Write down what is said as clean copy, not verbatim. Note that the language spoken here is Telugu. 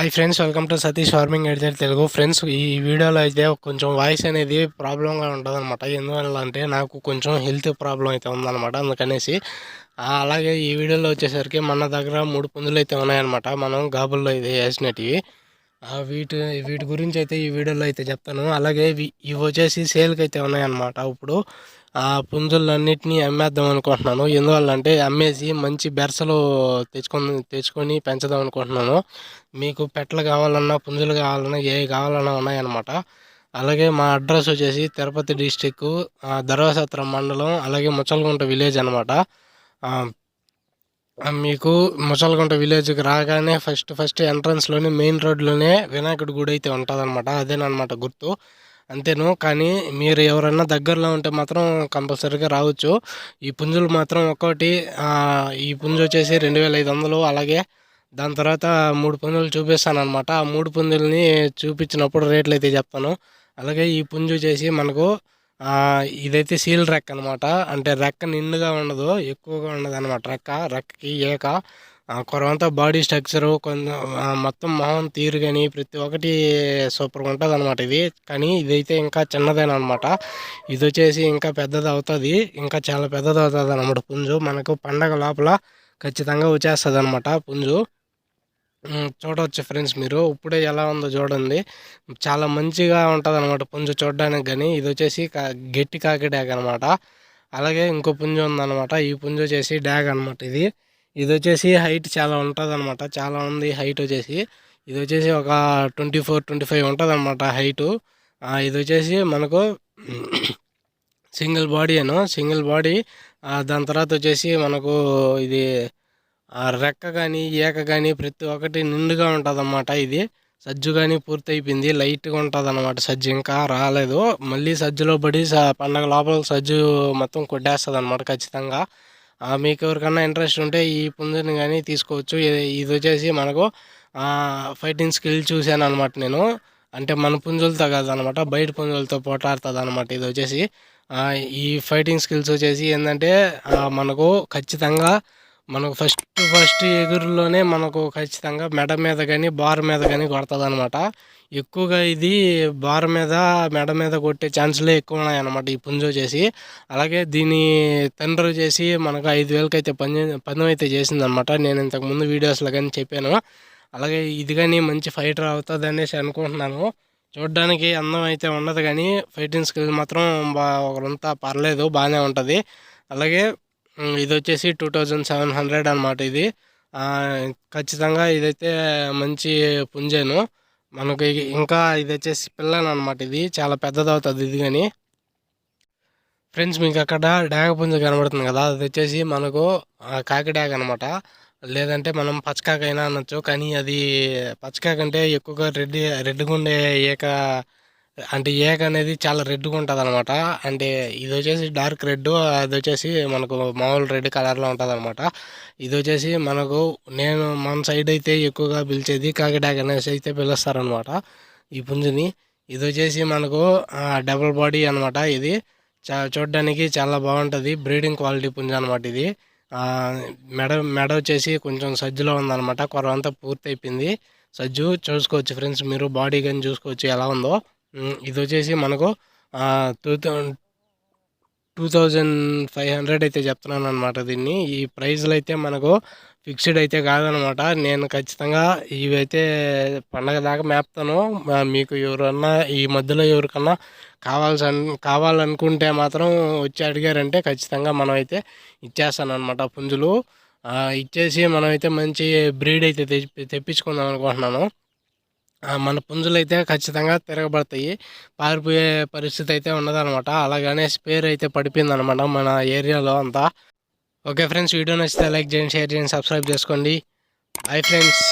Hi friends, welcome to Satish farming editor Telugu. Friends, ఈ వీడియోలో అయితే కొంచెం వాయిస్ అనేది ప్రాబ్లంగా ఉంటుంది అనమాట. ఎందువల్ల అంటే నాకు కొంచెం హెల్త్ ప్రాబ్లం అయితే ఉందన్నమాట. అందుకనేసి అలాగే ఈ వీడియోలో వచ్చేసరికి మన దగ్గర 3 పుంజులు అయితే ఉన్నాయన్నమాట. మనం గాబుల్లో ఇది వేసినటివి. వీటి వీటి గురించి అయితే ఈ వీడియోలో అయితే చెప్తాను. అలాగే ఇవి వచ్చేసి సేల్కి అయితే ఉన్నాయన్నమాట. ఇప్పుడు ఆ పుంజులన్నిటినీ అమ్మేద్దాం అనుకుంటున్నాను. ఎందువల్ల అంటే అమ్మేసి మంచి బెరసలు తెచ్చుకొని పెంచుదాం అనుకుంటున్నాను. మీకు పెట్టలు కావాలన్నా, పుంజులు కావాలన్నా, ఏవి కావాలన్నా ఉన్నాయన్నమాట. అలాగే మా అడ్రస్ వచ్చేసి తిరుపతి డిస్టిక్, ధర్మసత్రం మండలం, అలాగే ముచ్చలగుంట విలేజ్ అనమాట. మీకు ముసలగుంట విలేజ్కి రాగానే ఫస్ట్ ఎంట్రన్స్లోనే మెయిన్ రోడ్లోనే వినాయకుడి గుడి అయితే ఉంటుందన్నమాట. అదేనమాట గుర్తు, అంతేను. కానీ మీరు ఎవరన్నా దగ్గరలో ఉంటే మాత్రం కంపల్సరీగా రావచ్చు. ఈ పుంజులు మాత్రం ఒక్కోటి ఈ పుంజు వచ్చేసి 2500. అలాగే దాని తర్వాత 3 పుంజులు చూపిస్తాను అనమాట. ఆ 3 పుంజుల్ని చూపించినప్పుడు రేట్లు అయితే చెప్తాను. అలాగే ఈ పుంజు వచ్చేసి మనకు ఇదైతే సీల్ రెక్క అనమాట. అంటే రెక్క నిండుగా ఉండదు, ఎక్కువగా ఉండదు అనమాట. రెక్కకి ఏక కొరవంతా బాడీ స్ట్రక్చరు కొంచెం మొత్తం మొహం తీరు కానీ ప్రతి ఒక్కటి సూపర్గా ఉంటుంది అనమాట ఇది. కానీ ఇదైతే ఇంకా చిన్నదేనమాట. ఇది వచ్చేసి ఇంకా పెద్దది అవుతుంది, ఇంకా చాలా పెద్దది అవుతుంది అనమాట పుంజు. మనకు పండగ లోపల ఖచ్చితంగా వచ్చేస్తుంది అనమాట పుంజు. చూడవచ్చు ఫ్రెండ్స్, మీరు ఇప్పుడే ఎలా ఉందో చూడండి. చాలా మంచిగా ఉంటుంది అనమాట పుంజు చూడడానికి. కానీ ఇది వచ్చేసి గట్టి కాకి డ్యాగ్ అనమాట. అలాగే ఇంకో పుంజు ఉందన్నమాట. ఈ పుంజు వచ్చేసి డ్యాగ్ అనమాట. ఇది వచ్చేసి హైట్ చాలా ఉంటుంది అనమాట. చాలా ఉంది హైట్ వచ్చేసి. ఇది వచ్చేసి ఒక 24-25 ఉంటుంది అనమాట హైటు. ఇది వచ్చేసి మనకు సింగిల్ బాడీ. దాని తర్వాత వచ్చేసి మనకు ఇది రెక్క కానీ ఏక కానీ ప్రతి ఒక్కటి నిండుగా ఉంటుంది అన్నమాట. ఇది సజ్జు కానీ పూర్తి అయిపోయింది, లైట్గా ఉంటుంది అన్నమాట. సజ్జు ఇంకా రాలేదు, మళ్ళీ సజ్జులో పడి పండగ లోపల సజ్జు మొత్తం కొట్టేస్తుంది అనమాట ఖచ్చితంగా. మీకు ఎవరికన్నా ఇంట్రెస్ట్ ఉంటే ఈ పుంజుని కానీ తీసుకోవచ్చు. ఇది వచ్చేసి మనకు ఫైటింగ్ స్కిల్ చూశాను అనమాట నేను. అంటే మన పుంజులతో కాదనమాట, బయట పుంజులతో పోటాడుతుంది అనమాట. ఇది వచ్చేసి ఈ ఫైటింగ్ స్కిల్స్ వచ్చేసి ఏంటంటే మనకు ఖచ్చితంగా మనకు ఫస్ట్ ఎగురులోనే మనకు ఖచ్చితంగా మెడ మీద కానీ బార్ మీద కానీ కొడుతుంది అనమాట. ఎక్కువగా ఇది బార్ మీద మెడ మీద కొట్టే ఛాన్సులే ఎక్కువ ఉన్నాయన్నమాట ఈ పుంజు వచ్చేసి. అలాగే దీని తండ్రి చేసి మనకు 5000కి అయితే పందెం అయితే చేసిందనమాట. నేను ఇంతకుముందు వీడియోస్లో కానీ చెప్పాను. అలాగే ఇది కానీ మంచి ఫైటర్ అవుతుంది అనేసి అనుకుంటున్నాను. చూడడానికి అందం అయితే ఉండదు, కానీ ఫైటింగ్ స్కిల్ మాత్రం ఒకరంతా పర్లేదు, బాగానే ఉంటుంది. అలాగే ఇది వచ్చేసి 2700 అనమాట. ఇది ఖచ్చితంగా ఇదైతే మంచి పుంజేను మనకి. ఇంకా ఇది వచ్చేసి పిల్లను అనమాట. ఇది చాలా పెద్దది అవుతుంది ఇది కానీ. ఫ్రెండ్స్, మీకు అక్కడ డాగ పుంజ కనబడుతుంది కదా, అది వచ్చేసి మనకు కాకి డాగ్ అనమాట. లేదంటే మనం పచ్చకాకైనా అనొచ్చు. కానీ అది పచ్చకాక అంటే ఎక్కువగా రెడ్గా ఉండే ఏక, అంటే ఏక అనేది చాలా రెడ్గా ఉంటుంది అనమాట. అంటే ఇది వచ్చేసి డార్క్ రెడ్, అది వచ్చేసి మనకు మామూలు రెడ్ కలర్లో ఉంటుంది అనమాట. ఇది వచ్చేసి మనకు మన సైడ్ అయితే ఎక్కువగా పిలిచేది కాకిడాక్ అనేసి అయితే పిలుస్తారనమాట ఈ పుంజుని. ఇది వచ్చేసి మనకు డబుల్ బాడీ అనమాట. ఇది చూడడానికి చాలా బాగుంటుంది, బ్రీడింగ్ క్వాలిటీ పుంజు అనమాట. ఇది మెడ వచ్చేసి కొంచెం సజ్జులో ఉందన్నమాట. కొరవంతా పూర్తి అయిపోయింది సజ్జు. చూసుకోవచ్చు ఫ్రెండ్స్, మీరు బాడీ కానీ చూసుకోవచ్చు ఎలా ఉందో. ఇది వచ్చేసి మనకు 2500 అయితే చెప్తున్నాను అనమాట దీన్ని. ఈ ప్రైజ్లు అయితే మనకు ఫిక్స్డ్ అయితే కాదనమాట. నేను ఖచ్చితంగా ఇవైతే పండగ దాకా మేపుతాను. మీకు ఎవరన్నా ఈ మధ్యలో ఎవరికన్నా కావాలనుకుంటే మాత్రం వచ్చి అడిగారంటే ఖచ్చితంగా మనం అయితే ఇచ్చేస్తాను అనమాట పుంజులు. ఇచ్చేసి మనమైతే మంచి బ్రీడ్ అయితే తెప్పించుకుందాం అనుకుంటున్నాను. మన పుంజులు అయితే ఖచ్చితంగా తిరగబడతాయి, పారిపోయే పరిస్థితి అయితే ఉండదన్నమాట. అలాగనే స్పేర్ అయితే పడిపోయింది అనమాట మన ఏరియాలో అంతా. ఓకే ఫ్రెండ్స్, వీడియో నచ్చితే లైక్ చేయండి, షేర్ చేయండి, సబ్స్క్రైబ్ చేసుకోండి. Hi friends.